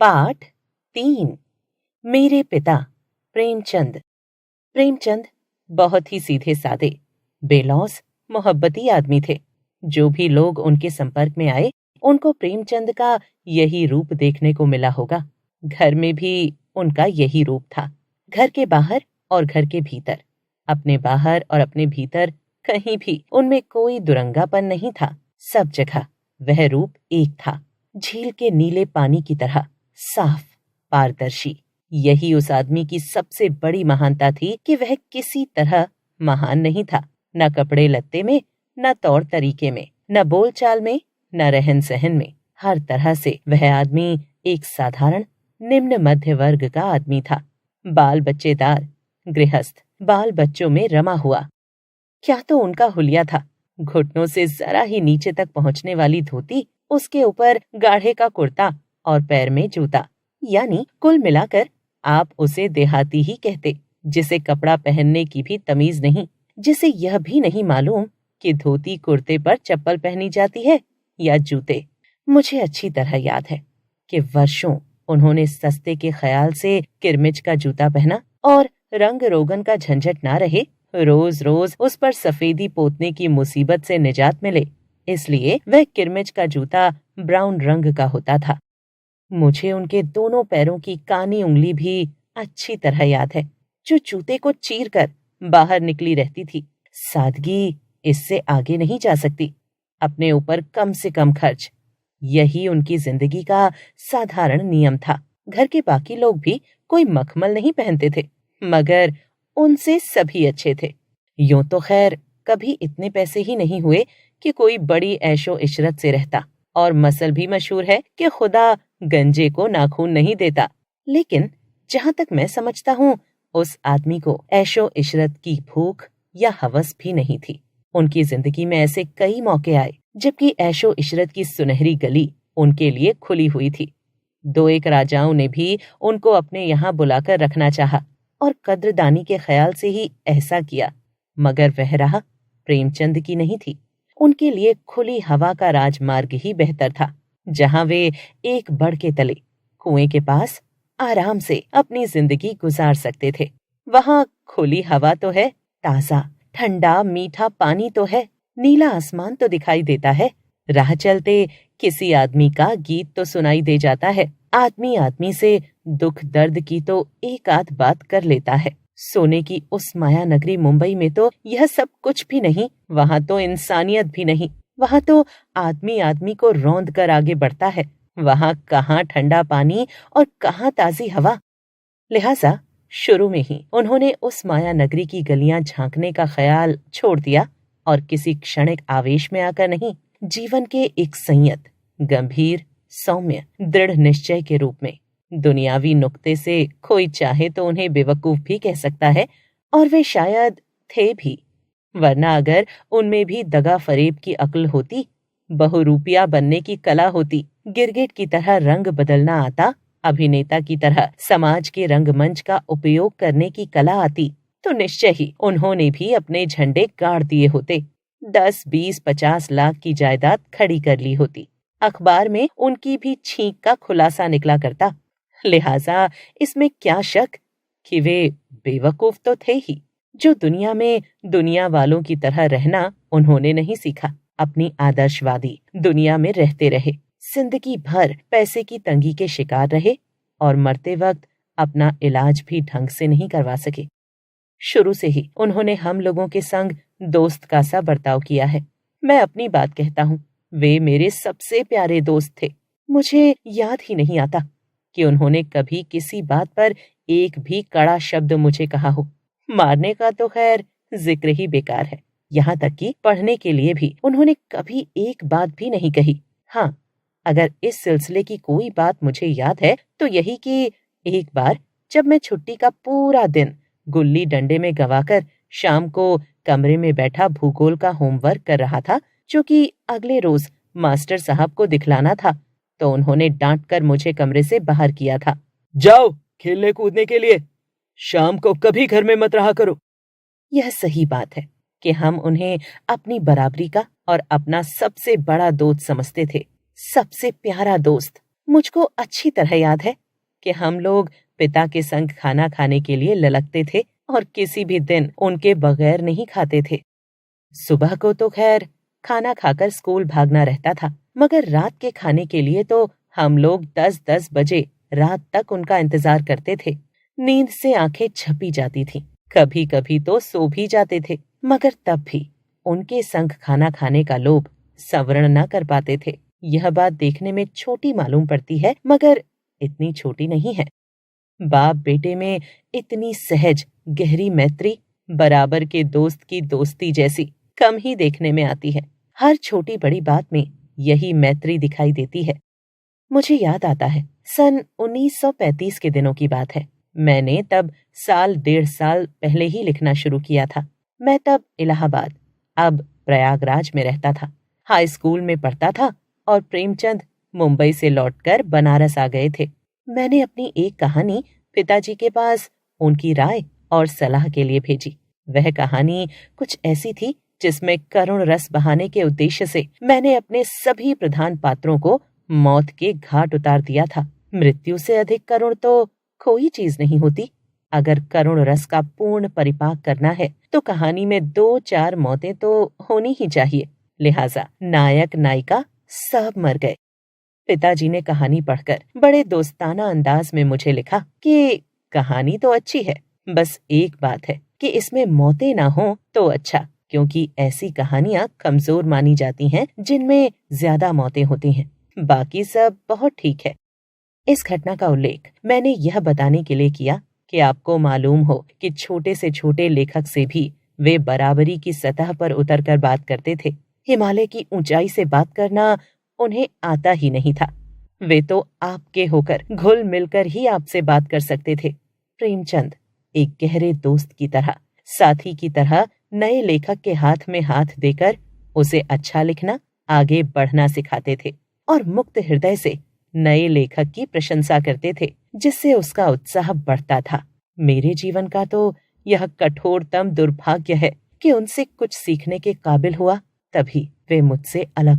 पाठ 3। मेरे पिता प्रेमचंद। प्रेमचंद बहुत ही सीधे साधे, बेलौस, मोहब्बती आदमी थे। जो भी लोग उनके संपर्क में आए, उनको प्रेमचंद का यही रूप देखने को मिला होगा। घर में भी उनका यही रूप था, घर के बाहर और घर के भीतर। अपने बाहर और अपने भीतर कहीं भी उनमें कोई दुरंगापन नहीं था। सब जगह वह रूप एक था, झील के नीले पानी की तरह साफ, पारदर्शी। यही उस आदमी की सबसे बड़ी महानता थी कि वह किसी तरह महान नहीं था, न कपड़े लत्ते में, न तौर तरीके में, न बोलचाल में, न रहन सहन में। हर तरह से वह आदमी एक साधारण निम्न मध्य वर्ग का आदमी था। बाल बच्चेदार, गृहस्थ, बाल बच्चों में रमा हुआ। क्या तो उनका हुलिया था। घुटनों से जरा ही नीचे तक पहुंचने वाली धोती, उसके ऊपर गाढ़े का कुर्ता और पैर में जूता। यानी कुल मिलाकर आप उसे देहाती ही कहते, जिसे कपड़ा पहनने की भी तमीज नहीं, जिसे यह भी नहीं मालूम कि धोती कुर्ते पर चप्पल पहनी जाती है या जूते। मुझे अच्छी तरह याद है कि वर्षों उन्होंने सस्ते के ख्याल से किरमिच का जूता पहना, और रंग रोगन का झंझट ना रहे, रोज रोज उस पर सफेदी पोतने की मुसीबत से निजात मिले, इसलिए वह किरमिच का जूता ब्राउन रंग का होता था। मुझे उनके दोनों पैरों की कानी उंगली भी अच्छी तरह याद है, जो जूते को चीर कर बाहर निकली रहती थी। सादगी इससे आगे नहीं जा सकती। अपने ऊपर कम से कम खर्च, यही उनकी जिंदगी का साधारण नियम था। घर के बाकी लोग भी कोई मखमल नहीं पहनते थे, मगर उनसे सभी अच्छे थे। यूं तो खैर कभी इतने पैसे ही नहीं हुए कि कोई बड़ी ऐशो इशरत से रहता, और मसल भी मशहूर है कि खुदा गंजे को नाखून नहीं देता। लेकिन जहां तक मैं समझता हूँ, उस आदमी को ऐशो इशरत की भूख या हवस भी नहीं थी। उनकी जिंदगी में ऐसे कई मौके आए जबकि ऐशो इशरत की सुनहरी गली उनके लिए खुली हुई थी। दो एक राजाओं ने भी उनको अपने यहाँ बुलाकर रखना चाहा, और कद्रदानी के ख्याल से ही ऐसा किया, मगर वह राह प्रेमचंद की नहीं थी। उनके लिए खुली हवा का राजमार्ग ही बेहतर था, जहां वे एक बड़ के तले कुएं के पास आराम से अपनी जिंदगी गुजार सकते थे। वहां खुली हवा तो है, ताजा ठंडा मीठा पानी तो है, नीला आसमान तो दिखाई देता है, राह चलते किसी आदमी का गीत तो सुनाई दे जाता है, आदमी आदमी से दुख दर्द की तो एक आध बात कर लेता है। सोने की उस माया नगरी मुंबई में तो यह सब कुछ भी नहीं। वहां तो इंसानियत भी नहीं। वहां तो आदमी आदमी को रौंद कर आगे बढ़ता है। वहां कहाँ ठंडा पानी और कहाँ ताजी हवा। लिहाजा शुरू में ही उन्होंने उस माया नगरी की गलियां झांकने का ख्याल छोड़ दिया, और किसी क्षणिक आवेश में आकर नहीं, जीवन के एक संयत, गंभीर, सौम्य, दृढ़ निश्चय के रूप में। दुनियावी नुक्ते से कोई चाहे तो उन्हें बेवकूफ भी कह सकता है, और वे शायद थे भी, वरना अगर उनमें भी दगा फरेब की अक्ल होती, बहुरूपिया बनने की कला होती, गिरगिट की तरह रंग बदलना आता, अभिनेता की तरह समाज के रंगमंच का उपयोग करने की कला आती, तो निश्चय ही उन्होंने भी अपने झंडे गाड़ दिए होते, 10, 20, 50 लाख की जायदाद खड़ी कर ली होती। अखबार में उनकी भी छींक का खुलासा निकला करता। लिहाजा इसमें क्या शक कि वे बेवकूफ तो थे ही। जो दुनिया में दुनिया वालों की तरह रहना उन्होंने नहीं सीखा, अपनी आदर्शवादी दुनिया में रहते रहे, जिंदगी भर पैसे की तंगी के शिकार रहे, और मरते वक्त अपना इलाज भी ढंग से नहीं करवा सके। शुरू से ही उन्होंने हम लोगों के संग दोस्त का सा बर्ताव किया है। मैं अपनी बात कहता हूँ, वे मेरे सबसे प्यारे दोस्त थे। मुझे याद ही नहीं आता कि उन्होंने कभी किसी बात पर एक भी कड़ा शब्द मुझे कहा हो। मारने का तो खैर जिक्र ही बेकार है। यहाँ तक कि पढ़ने के लिए भी उन्होंने कभी एक बात भी नहीं कही। हाँ, अगर इस सिलसिले की कोई बात मुझे याद है तो यही कि एक बार जब मैं छुट्टी का पूरा दिन गुल्ली डंडे में गवाकर शाम को कमरे में बैठा भूगोल का होमवर्क कर रहा था, जो कि अगले रोज मास्टर साहब को दिखलाना था, तो उन्होंने डांट कर मुझे कमरे से बाहर किया था। जाओ खेलने कूदने के लिए, शाम को कभी घर में मत रहा करो। यह सही बात है कि हम उन्हें अपनी बराबरी का और अपना सबसे बड़ा दोस्त समझते थे, सबसे प्यारा दोस्त। मुझको अच्छी तरह याद है कि हम लोग पिता के संग खाना खाने के लिए ललकते थे और किसी भी दिन उनके बगैर नहीं खाते थे। सुबह को तो खैर खाना खाकर स्कूल भागना रहता था, मगर रात के खाने के लिए तो हम लोग 10-10 बजे रात तक उनका इंतजार करते थे। नींद से आंखें झपी जाती थीं, कभी कभी तो सो भी जाते थे, मगर तब भी उनके संग खाना खाने का लोभ सवर्ण न कर पाते थे। यह बात देखने में छोटी मालूम पड़ती है, मगर इतनी छोटी नहीं है। बाप बेटे में इतनी सहज गहरी मैत्री बराबर के दोस्त की दोस्ती जैसी कम ही देखने में आती है। हर छोटी बड़ी बात में यही मैत्री दिखाई देती है। मुझे याद आता है, सन 1935 के दिनों की बात है। मैंने तब 1.5 साल पहले ही लिखना शुरू किया था। मैं तब इलाहाबाद, अब प्रयागराज में रहता था। हाई स्कूल में पढ़ता था और प्रेमचंद मुंबई से लौटकर बनारस आ गए थे। मैंने अपनी एक कहानी पिताजी के पास उनकी राय और सलाह के लिए भेजी। वह कहानी कुछ ऐसी थी जिसमें करुण रस बहाने के उद्देश्य से मैंने अपने सभी प्रधान पात्रों को मौत के घाट उतार दिया था। मृत्यु से अधिक करुण तो कोई चीज नहीं होती। अगर करुण रस का पूर्ण परिपाक करना है तो कहानी में 2-4 मौतें तो होनी ही चाहिए। लिहाजा नायक नायिका सब मर गए। पिताजी ने कहानी पढ़कर बड़े दोस्ताना अंदाज में मुझे लिखा कि कहानी तो अच्छी है, बस एक बात है कि इसमें मौतें ना हो तो अच्छा, क्योंकि ऐसी कहानियां कमजोर मानी जाती हैं जिनमें ज्यादा मौतें होती हैं। बाकी सब बहुत ठीक है। इस घटना का उल्लेख मैंने यह बताने के लिए किया कि आपको मालूम हो कि छोटे से छोटे लेखक से भी वे बराबरी की सतह पर उतरकर बात करते थे। हिमालय की ऊंचाई से बात करना उन्हें आता ही नहीं था। वे तो आपके होकर घुल मिलकर ही आपसे बात कर सकते थे। प्रेमचंद एक गहरे दोस्त की तरह, साथी की तरह नए लेखक के हाथ में हाथ देकर उसे अच्छा लिखना, आगे बढ़ना सिखाते थे और मुक्त हृदय से नए लेखक की प्रशंसा करते थे, जिससे उसका उत्साह बढ़ता था। मेरे जीवन का तो यह कठोरतम दुर्भाग्य है कि उनसे कुछ सीखने के काबिल हुआ, तभी वे मुझसे अलग